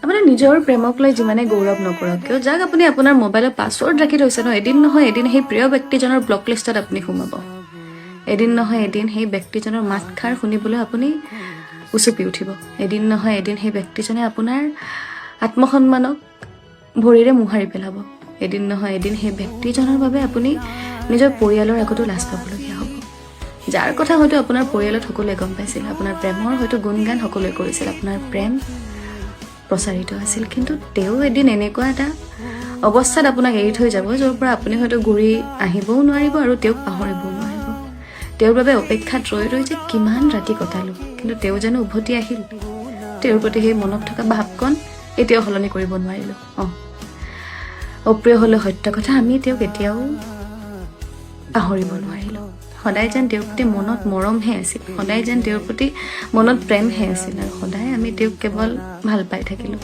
আপোনাৰ নিজৰ প্ৰেমক লৈ যিমানে গৌৰৱ নকৰক কিয়, যাক আপুনি আপোনাৰ মোবাইলৰ পাছৱৰ্ড ৰাখি থৈছে ন, এদিন নহয় এদিন সেই প্ৰিয় ব্যক্তিজনৰ ব্লক লিষ্টত আপুনি সোমাব। এদিন নহয় এদিন সেই ব্যক্তিজনৰ মাতষাৰ শুনিবলৈ আপুনি উচুপি উঠিব। এদিন নহয় এদিন সেই ব্যক্তিজনে আপোনাৰ আত্মসন্মানক ভৰিৰে মোহাৰি পেলাব। এদিন নহয় এদিন সেই ব্যক্তিজনৰ বাবে আপুনি নিজৰ পৰিয়ালৰ আগতো লাজ পাবলগীয়া হ'ব। যাৰ কথা হয়তো আপোনাৰ পৰিয়ালত সকলোৱে গম পাইছিল, আপোনাৰ প্ৰেমৰ হয়তো গুণগান সকলোৱে কৰিছিল, আপোনাৰ প্ৰেম প্ৰচাৰিত আছিল, কিন্তু তেওঁ এদিন এনেকুৱা এটা অৱস্থাত আপোনাক এৰি থৈ যাব য'ৰ পৰা আপুনি হয়তো ঘূৰি আহিবও নোৱাৰিব আৰু তেওঁক পাহৰিবও নোৱাৰিব। তেওঁৰ বাবে অপেক্ষাত ৰৈ ৰৈ যে কিমান ৰাতি কটালোঁ, কিন্তু তেওঁ জানো উভতি আহিল? তেওঁৰ প্ৰতি সেই মনত থকা ভাৱকণ এতিয়াও সলনি কৰিব নোৱাৰিলোঁ। অপ্ৰিয় হ'লেও সত্য কথা, আমি তেওঁক এতিয়াও পাহৰিব নোৱাৰিলোঁ। সদায় যেন তেওঁৰ প্ৰতি মনত মৰমহে আছিল, সদায় যেন তেওঁৰ প্ৰতি মনত প্ৰেমহে আছিল, আৰু সদায় আমি তেওঁক কেৱল ভাল পাই থাকিলোঁ।